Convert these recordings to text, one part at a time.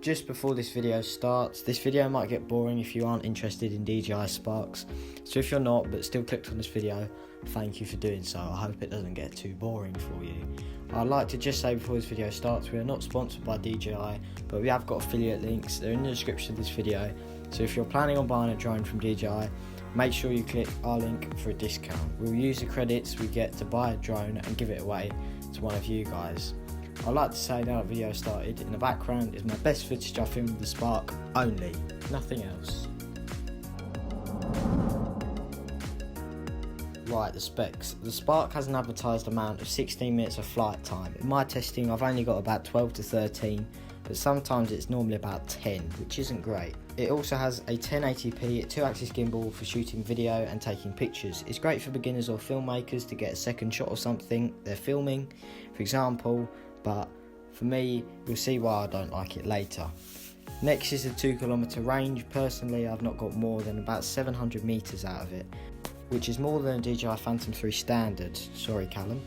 just before this video starts, this video might get boring if you aren't interested in DJI Sparks. So if you're not, but still clicked on this video, thank you for doing so. I hope it doesn't get too boring for you. I'd like to just say before this video starts, we are not sponsored by DJI, but we have got affiliate links. They're in the description of this video. So if you're planning on buying a drone from DJI, make sure you click our link for a discount. We'll use the credits we get to buy a drone and give it away to one of you guys. I'd like to say now that the video started, in the background is my best footage I filmed with the Spark only, nothing else. Right, the specs. The Spark has an advertised amount of 16 minutes of flight time. In my testing I've only got about 12 to 13, but sometimes it's normally about 10, which isn't great. It also has a 1080p 2-axis gimbal for shooting video and taking pictures. It's great for beginners or filmmakers to get a second shot of something they're filming, for example, but for me, you'll see why I don't like it later. Next is the 2km range. Personally, I've not got more than about 700 meters out of it, which is more than a DJI Phantom 3 standard. Sorry, Callum.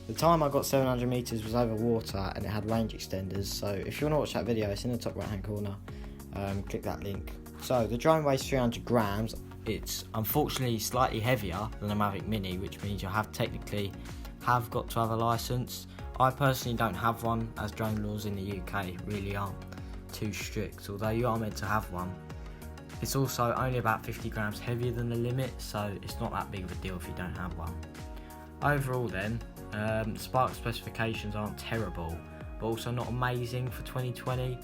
The time I got 700 meters was over water and it had range extenders, so if you want to watch that video, it's in the top right hand corner. Click that link. So the drone weighs 300 grams. It's unfortunately slightly heavier than a Mavic Mini, which means you technically have got to have a license. I personally don't have one, as drone laws in the UK really aren't too strict, although you are meant to have one. It's also only about 50 grams heavier than the limit, so it's not that big of a deal if you don't have one. Overall then, Spark specifications aren't terrible, but also not amazing for 2020.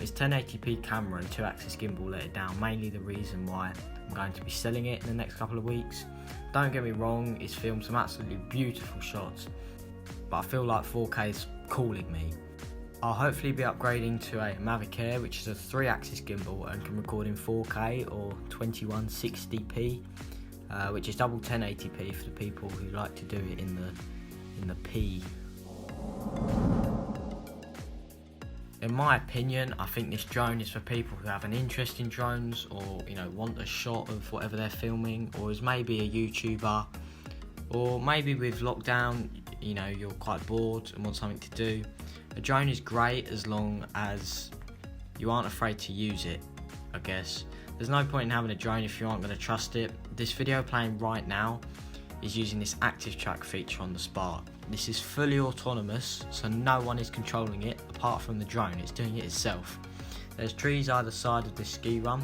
Its 1080p camera and 2-axis gimbal let it down, mainly the reason why I'm going to be selling it in the next couple of weeks. Don't get me wrong, it's filmed some absolutely beautiful shots, but I feel like 4K is calling me. I'll hopefully be upgrading to a Mavic Air, which is a 3-axis gimbal and can record in 4K or 2160p, which is double 1080p for the people who like to do it in the P. In my opinion, I think this drone is for people who have an interest in drones, or want a shot of whatever they're filming, or is maybe a YouTuber, or maybe with lockdown, you're quite bored and want something to do. A drone is great as long as you aren't afraid to use it, I guess. There's no point in having a drone if you aren't going to trust it. This video playing right now is using this active track feature on the Spark. This is fully autonomous, so no one is controlling it apart from the drone. It's doing it itself. There's trees either side of this ski run,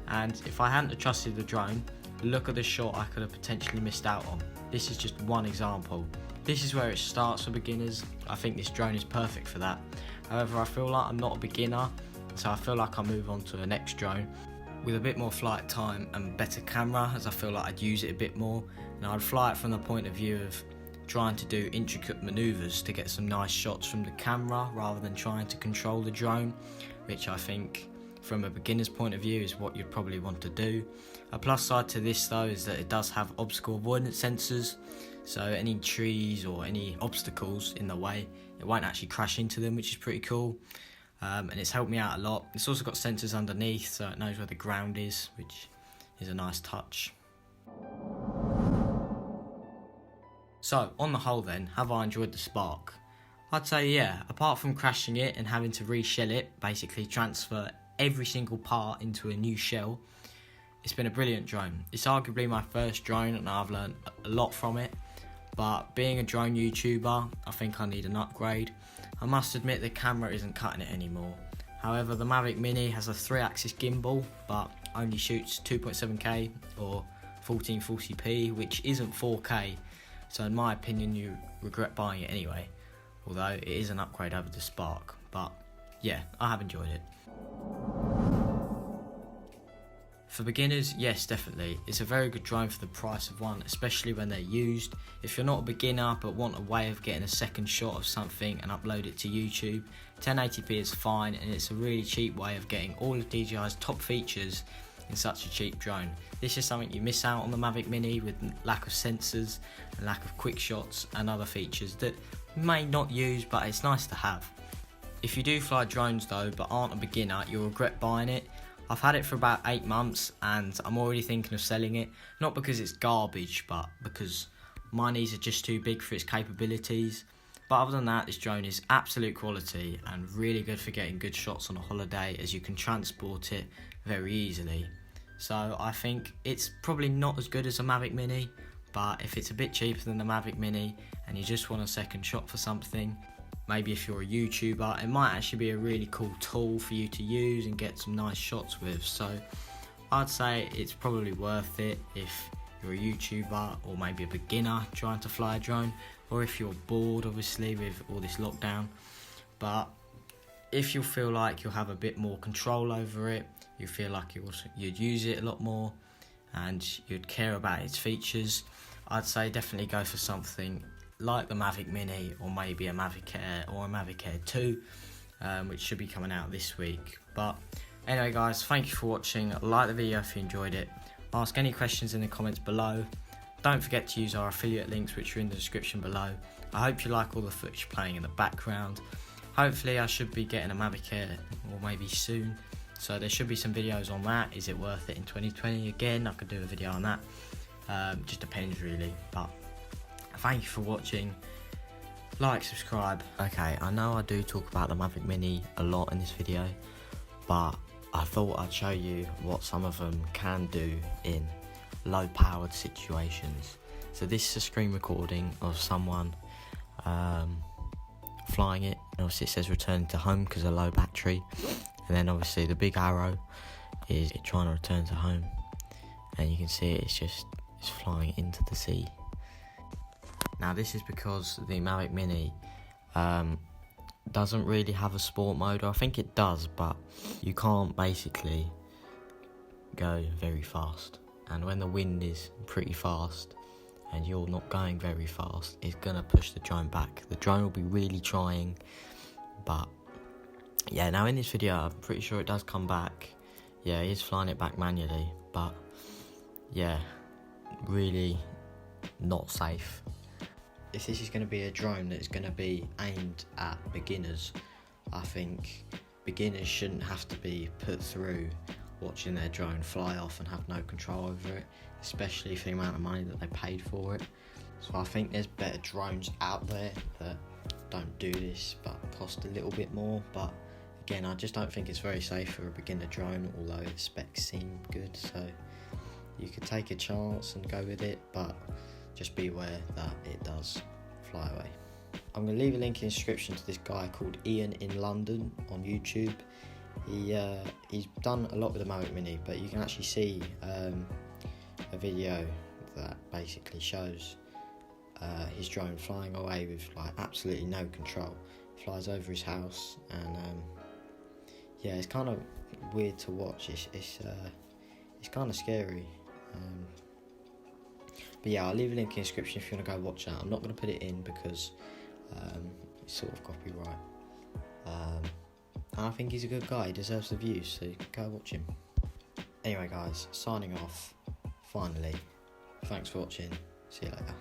and if I hadn't trusted the drone, look at the shot I could have potentially missed out on. This is just one example. This is where it starts for beginners. I think this drone is perfect for that. However, I feel like I'm not a beginner, so I feel like I'll move on to the next drone with a bit more flight time and better camera, as I feel like I'd use it a bit more, and I'd fly it from the point of view of trying to do intricate maneuvers to get some nice shots from the camera rather than trying to control the drone, which I think from a beginner's point of view is what you'd probably want to do. A plus side to this though is that it does have obstacle avoidance sensors, so any trees or any obstacles in the way, it won't actually crash into them, which is pretty cool. And it's helped me out a lot. It's also got sensors underneath, so it knows where the ground is, which is a nice touch. So, on the whole then, have I enjoyed the Spark? I'd say yeah, apart from crashing it and having to reshell it, basically transfer every single part into a new shell, it's been a brilliant drone. It's arguably my first drone and I've learned a lot from it, but being a drone YouTuber, I think I need an upgrade. I must admit the camera isn't cutting it anymore. However, the Mavic Mini has a 3-axis gimbal, but only shoots 2.7K or 1440p, which isn't 4K. So in my opinion, you regret buying it anyway, although it is an upgrade over the Spark. But yeah, I have enjoyed it. For beginners, yes, definitely. It's a very good drone for the price of one, especially when they're used. If you're not a beginner but want a way of getting a second shot of something and upload it to YouTube, 1080p is fine, and it's a really cheap way of getting all of DJI's top features in such a cheap drone. This is something you miss out on the Mavic Mini with lack of sensors and lack of quick shots and other features that you may not use, but it's nice to have. If you do fly drones though but aren't a beginner, you'll regret buying it. I've had it for about 8 months and I'm already thinking of selling it, not because it's garbage but because my knees are just too big for its capabilities. But other than that, this drone is absolute quality and really good for getting good shots on a holiday, as you can transport it very easily. So I think it's probably not as good as a Mavic Mini, but if it's a bit cheaper than the Mavic Mini and you just want a second shot for something, maybe if you're a YouTuber, it might actually be a really cool tool for you to use and get some nice shots with. So I'd say it's probably worth it if you're a YouTuber or maybe a beginner trying to fly a drone, or if you're bored obviously with all this lockdown. But if you feel like you'll have a bit more control over it, you feel like you'd use it a lot more and you'd care about its features, I'd say definitely go for something like the Mavic Mini, or maybe a Mavic Air or a Mavic Air 2, which should be coming out this week. But anyway guys, thank you for watching. Like the video if you enjoyed it. Ask any questions in the comments below. Don't forget to use our affiliate links, which are in the description below. I hope you like all the footage playing in the background. Hopefully I should be getting a Mavic Air, or maybe soon, so there should be some videos on that. Is it worth it in 2020? Again, I could do a video on that. Just depends really. But thank you for watching. Like, subscribe. Okay, I know I do talk about the Mavic Mini a lot in this video, but I thought I'd show you what some of them can do in low powered situations. So this is a screen recording of someone flying it. Obviously it says returning to home because of low battery, and then obviously the big arrow is it trying to return to home, and you can see it's flying into the sea. Now this is because the Mavic Mini doesn't really have a sport mode, or I think it does, but you can't basically go very fast, and when the wind is pretty fast and you're not going very fast, it's gonna push the drone back. The drone will be really trying, but yeah, now in this video I'm pretty sure it does come back. Yeah, he is flying it back manually, but yeah, really not safe. If this is going to be a drone that's going to be aimed at beginners, I think beginners shouldn't have to be put through watching their drone fly off and have no control over it, especially for the amount of money that they paid for it. So I think there's better drones out there that don't do this but cost a little bit more. But again, I just don't think it's very safe for a beginner drone, although its specs seem good, so you could take a chance and go with it, but just be aware that it does fly away. I'm going to leave a link in the description to this guy called Ian in London on YouTube. He's done a lot with the Mavic Mini, but you can actually see a video that basically shows his drone flying away with like absolutely no control. Flies over his house, and yeah, it's kind of weird to watch. It's kind of scary. But yeah, I'll leave a link in the description if you want to go watch that. I'm not going to put it in because it's sort of copyright. And I think he's a good guy. He deserves the views, so go watch him. Anyway guys, signing off. Finally. Thanks for watching. See you later.